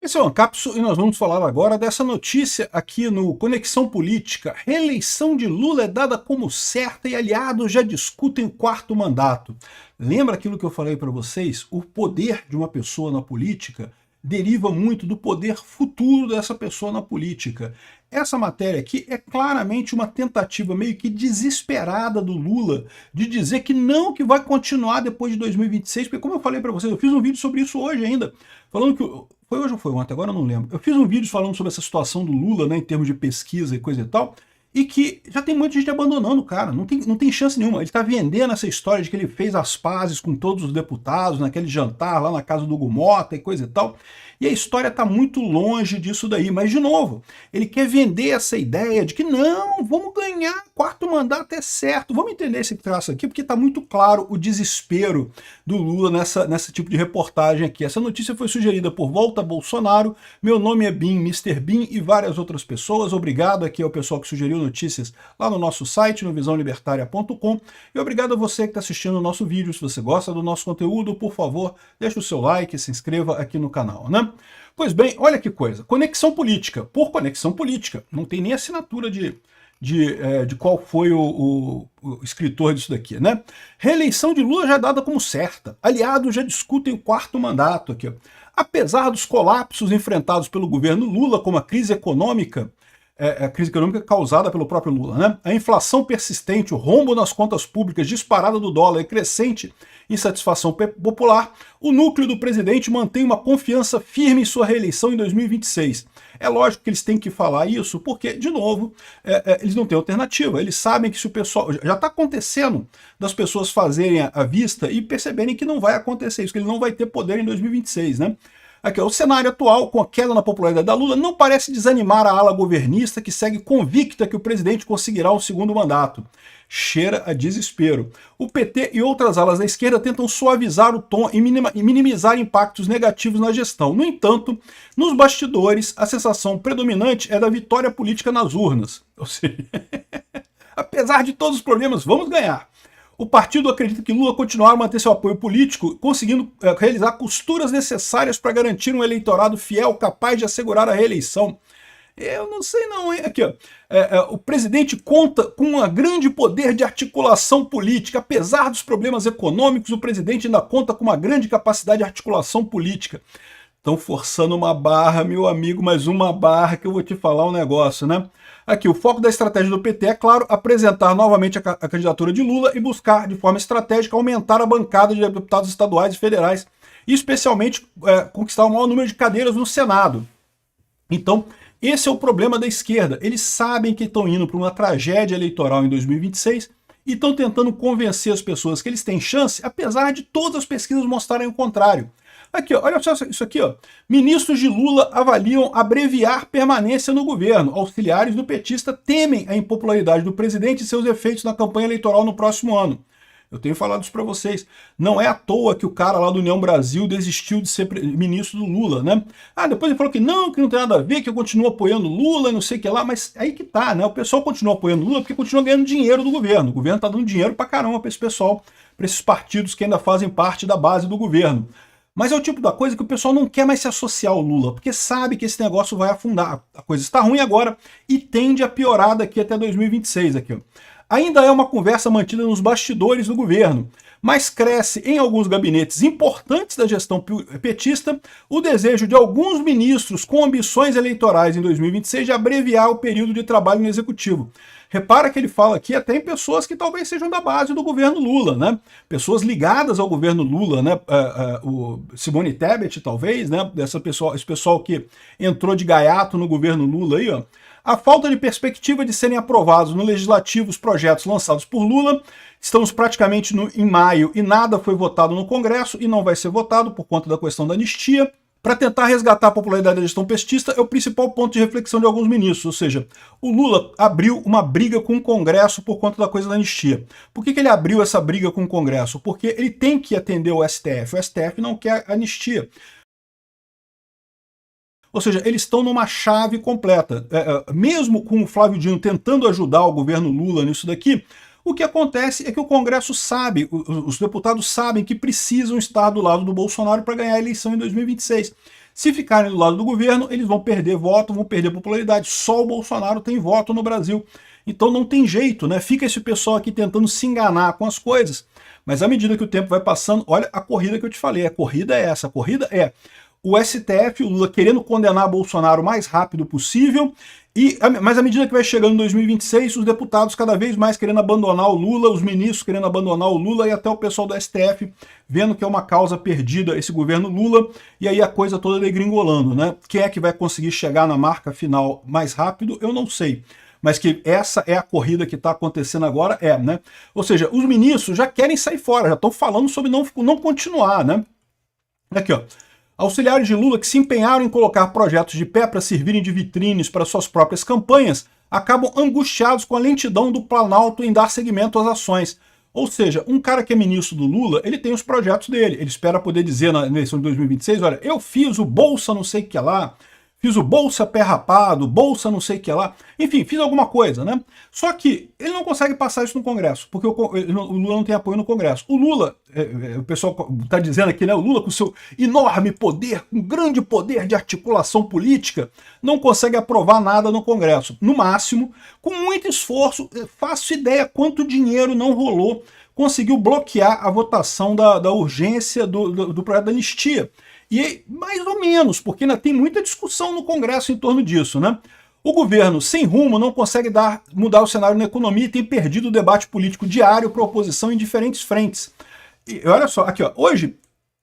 Esse é o Ancapso e nós vamos falar agora dessa notícia aqui no Conexão Política. Reeleição de Lula é dada como certa e aliados já discutem o quarto mandato. Lembra aquilo que eu falei para vocês? O poder de uma pessoa na política deriva muito do poder futuro dessa pessoa na política. Essa matéria aqui é claramente uma tentativa meio que desesperada do Lula de dizer que não, que vai continuar depois de 2026, porque como eu falei para vocês, eu fiz um vídeo sobre isso hoje ainda, falando que... Foi hoje ou foi ontem? Agora eu não lembro. Eu fiz um vídeo falando sobre essa situação do Lula, né, em termos de pesquisa e coisa e tal, e que já tem muita gente abandonando o cara, não tem chance nenhuma. Ele está vendendo essa história de que ele fez as pazes com todos os deputados naquele jantar lá na casa do Gumota e coisa e tal, e a história está muito longe disso daí. Mas, de novo, ele quer vender essa ideia de que não, vamos ganhar, quarto mandato é certo. Vamos entender esse traço aqui, porque está muito claro o desespero do Lula nessa tipo de reportagem aqui. Essa notícia foi sugerida por Volta Bolsonaro, meu nome é Bin, Mr. Bin e várias outras pessoas. Obrigado aqui ao pessoal que sugeriu notícias lá no nosso site, no visãolibertaria.com, e obrigado a você que está assistindo o nosso vídeo. Se você gosta do nosso conteúdo, por favor, deixa o seu like, se inscreva aqui no canal, né? Pois bem, olha que coisa, conexão política, por conexão política, não tem nem assinatura de qual foi o escritor disso daqui, né? Reeleição de Lula já é dada como certa, aliados já discutem o quarto mandato aqui. Apesar dos colapsos enfrentados pelo governo Lula, como a crise econômica causada pelo próprio Lula, né? A inflação persistente, o rombo nas contas públicas, disparada do dólar e crescente insatisfação popular, o núcleo do presidente mantém uma confiança firme em sua reeleição em 2026. É lógico que eles têm que falar isso, porque, de novo, eles não têm alternativa. Eles sabem que se o pessoal... Já está acontecendo das pessoas fazerem a vista e perceberem que não vai acontecer isso, que ele não vai ter poder em 2026, né? Aqui, ó, o cenário atual, com a queda na popularidade da Lula, não parece desanimar a ala governista que segue convicta que o presidente conseguirá um segundo mandato. Cheira a desespero. O PT e outras alas da esquerda tentam suavizar o tom e minimizar impactos negativos na gestão. No entanto, nos bastidores, a sensação predominante é da vitória política nas urnas. Ou seja, apesar de todos os problemas, vamos ganhar. O partido acredita que Lula continuará a manter seu apoio político, conseguindo realizar costuras necessárias para garantir um eleitorado fiel capaz de assegurar a reeleição. Eu não sei não, hein? Aqui, ó. O presidente conta com um grande poder de articulação política. Apesar dos problemas econômicos, o presidente ainda conta com uma grande capacidade de articulação política. Estão forçando uma barra, meu amigo, mas uma barra que eu vou te falar um negócio, né? Aqui, o foco da estratégia do PT é, claro, apresentar novamente a candidatura de Lula e buscar, de forma estratégica, aumentar a bancada de deputados estaduais e federais, e especialmente conquistar o maior número de cadeiras no Senado. Então, esse é o problema da esquerda. Eles sabem que estão indo para uma tragédia eleitoral em 2026 e estão tentando convencer as pessoas que eles têm chance, apesar de todas as pesquisas mostrarem o contrário. Aqui, ó, olha só isso aqui, ó. Ministros de Lula avaliam abreviar permanência no governo. Auxiliares do petista temem a impopularidade do presidente e seus efeitos na campanha eleitoral no próximo ano. Eu tenho falado isso para vocês. Não é à toa que o cara lá do União Brasil desistiu de ser ministro do Lula, né? Ah, depois ele falou que não tem nada a ver, que eu continuo apoiando Lula, não sei o que lá, mas aí que tá, né? O pessoal continua apoiando Lula porque continua ganhando dinheiro do governo. O governo tá dando dinheiro pra caramba pra esse pessoal, pra esses partidos que ainda fazem parte da base do governo. Mas é o tipo da coisa que o pessoal não quer mais se associar ao Lula, porque sabe que esse negócio vai afundar. A coisa está ruim agora e tende a piorar daqui até 2026. Aqui, ó. Ainda é uma conversa mantida nos bastidores do governo, mas cresce em alguns gabinetes importantes da gestão petista o desejo de alguns ministros com ambições eleitorais em 2026 de abreviar o período de trabalho no executivo. Repara que ele fala aqui até em pessoas que talvez sejam da base do governo Lula, né? Pessoas ligadas ao governo Lula, né? O Simone Tebet, talvez, né? Esse pessoal que entrou de gaiato no governo Lula aí, ó. A falta de perspectiva de serem aprovados no legislativo os projetos lançados por Lula. Estamos praticamente em maio e nada foi votado no Congresso e não vai ser votado por conta da questão da anistia. Para tentar resgatar a popularidade da gestão petista é o principal ponto de reflexão de alguns ministros, ou seja, o Lula abriu uma briga com o Congresso por conta da coisa da anistia. Por que ele abriu essa briga com o Congresso? Porque ele tem que atender o STF não quer anistia. Ou seja, eles estão numa chave completa. Mesmo com o Flávio Dino tentando ajudar o governo Lula nisso daqui, o que acontece é que o Congresso sabe, os deputados sabem que precisam estar do lado do Bolsonaro para ganhar a eleição em 2026. Se ficarem do lado do governo, eles vão perder voto, vão perder popularidade. Só o Bolsonaro tem voto no Brasil. Então não tem jeito, né? Fica esse pessoal aqui tentando se enganar com as coisas. Mas à medida que o tempo vai passando, olha a corrida que eu te falei. A corrida é essa. A corrida é o STF, o Lula querendo condenar Bolsonaro o mais rápido possível, mas à medida que vai chegando em 2026, os deputados cada vez mais querendo abandonar o Lula, os ministros querendo abandonar o Lula e até o pessoal do STF vendo que é uma causa perdida esse governo Lula, e aí a coisa toda degringolando, né? Quem é que vai conseguir chegar na marca final mais rápido, eu não sei. Mas que essa é a corrida que está acontecendo agora, né? Ou seja, os ministros já querem sair fora, já estão falando sobre não continuar, né? Aqui, ó. Auxiliares de Lula que se empenharam em colocar projetos de pé para servirem de vitrines para suas próprias campanhas acabam angustiados com a lentidão do Planalto em dar seguimento às ações. Ou seja, um cara que é ministro do Lula, ele tem os projetos dele. Ele espera poder dizer na eleição de 2026, olha, eu fiz o Bolsa não sei o que lá, fiz o Bolsa Pé Rapado, Bolsa não sei o que lá, enfim, fiz alguma coisa, né? Só que ele não consegue passar isso no Congresso, porque o Lula não tem apoio no Congresso. O Lula, o pessoal está dizendo aqui, né, o Lula com seu enorme poder, um grande poder de articulação política, não consegue aprovar nada no Congresso. No máximo, com muito esforço, faço ideia quanto dinheiro não rolou, conseguiu bloquear a votação da urgência do projeto da anistia. E mais ou menos, porque ainda tem muita discussão no Congresso em torno disso, né? O governo, sem rumo, não consegue mudar o cenário na economia e tem perdido o debate político diário para a oposição em diferentes frentes. E olha só, aqui ó, hoje,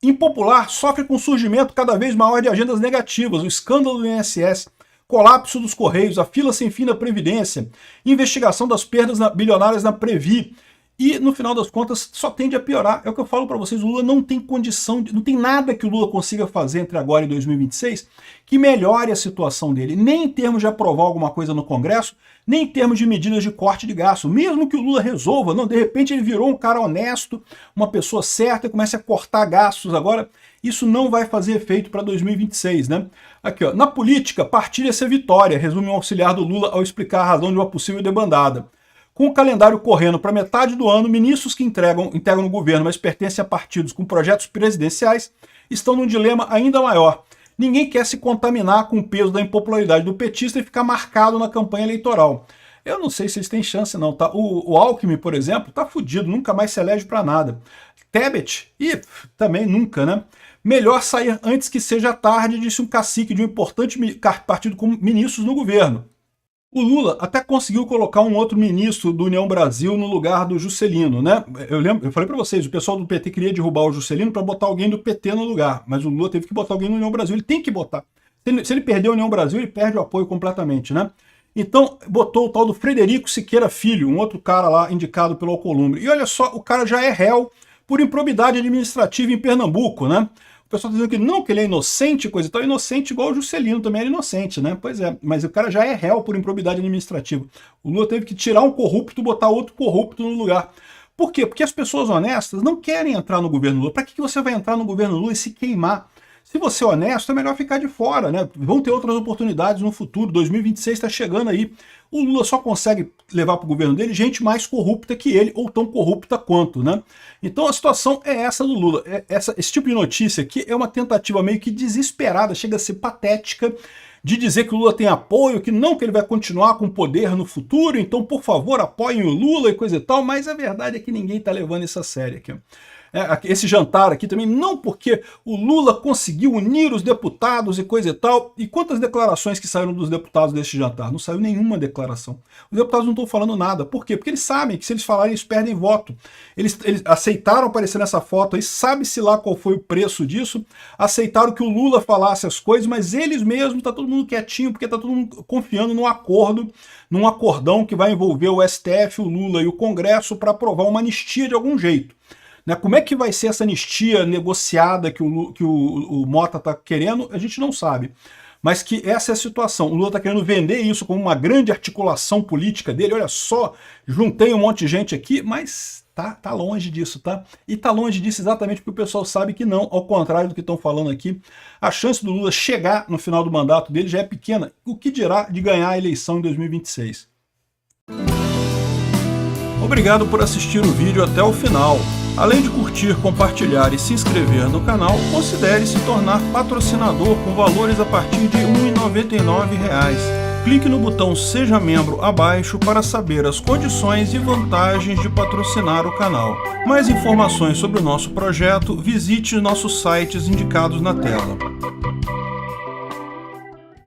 impopular sofre com o surgimento cada vez maior de agendas negativas, o escândalo do INSS, colapso dos Correios, a fila sem fim da Previdência, investigação das perdas bilionárias na Previ. E, no final das contas, só tende a piorar. É o que eu falo para vocês, o Lula não tem condição, não tem nada que o Lula consiga fazer entre agora e 2026 que melhore a situação dele, nem em termos de aprovar alguma coisa no Congresso, nem em termos de medidas de corte de gasto. Mesmo que o Lula resolva, não, de repente ele virou um cara honesto, uma pessoa certa e comece a cortar gastos agora, isso não vai fazer efeito para 2026, né? Aqui, ó, na política, partilha-se a vitória, resume um auxiliar do Lula ao explicar a razão de uma possível debandada. Com o calendário correndo para metade do ano, ministros que integram o governo, mas pertencem a partidos com projetos presidenciais, estão num dilema ainda maior. Ninguém quer se contaminar com o peso da impopularidade do petista e ficar marcado na campanha eleitoral. Eu não sei se eles têm chance não, tá? O Alckmin, por exemplo, tá fudido, nunca mais se elege para nada. Tebet, também nunca, né? Melhor sair antes que seja tarde, disse um cacique de um importante partido com ministros no governo. O Lula até conseguiu colocar um outro ministro do União Brasil no lugar do Juscelino, né? Eu falei para vocês, o pessoal do PT queria derrubar o Juscelino para botar alguém do PT no lugar, mas o Lula teve que botar alguém no União Brasil, ele tem que botar. Se ele perder a União Brasil, ele perde o apoio completamente, né? Então, botou o tal do Frederico Siqueira Filho, um outro cara lá indicado pelo Alcolumbre. E olha só, o cara já é réu por improbidade administrativa em Pernambuco, né? O pessoal está dizendo que ele é inocente, coisa e tal, inocente igual o Juscelino também era inocente, né? Pois é, mas o cara já é réu por improbidade administrativa. O Lula teve que tirar um corrupto e botar outro corrupto no lugar. Por quê? Porque as pessoas honestas não querem entrar no governo Lula. Para que você vai entrar no governo Lula e se queimar? Se você é honesto, é melhor ficar de fora, né? Vão ter outras oportunidades no futuro, 2026 está chegando aí. O Lula só consegue levar para o governo dele gente mais corrupta que ele, ou tão corrupta quanto, né? Então a situação é essa do Lula. Esse tipo de notícia aqui é uma tentativa meio que desesperada, chega a ser patética, de dizer que o Lula tem apoio, que ele vai continuar com poder no futuro, então por favor apoiem o Lula e coisa e tal, mas a verdade é que ninguém está levando isso a sério aqui. Esse jantar aqui também, não porque o Lula conseguiu unir os deputados e coisa e tal. E quantas declarações que saíram dos deputados desse jantar? Não saiu nenhuma declaração. Os deputados não estão falando nada. Por quê? Porque eles sabem que se eles falarem, eles perdem voto. Eles aceitaram aparecer nessa foto aí, sabe-se lá qual foi o preço disso, aceitaram que o Lula falasse as coisas, mas eles mesmos, tá todo mundo quietinho, porque tá todo mundo confiando no acordo, num acordão que vai envolver o STF, o Lula e o Congresso para aprovar uma anistia de algum jeito. Como é que vai ser essa anistia negociada que o Mota está querendo, a gente não sabe. Mas que essa é a situação. O Lula está querendo vender isso como uma grande articulação política dele. Olha só, juntei um monte de gente aqui, mas tá longe disso, tá? E tá longe disso exatamente porque o pessoal sabe que não, ao contrário do que estão falando aqui. A chance do Lula chegar no final do mandato dele já é pequena. O que dirá de ganhar a eleição em 2026? Obrigado por assistir o vídeo até o final. Além de curtir, compartilhar e se inscrever no canal, considere se tornar patrocinador com valores a partir de R$ 1,99. Clique no botão Seja Membro abaixo para saber as condições e vantagens de patrocinar o canal. Mais informações sobre o nosso projeto, visite nossos sites indicados na tela.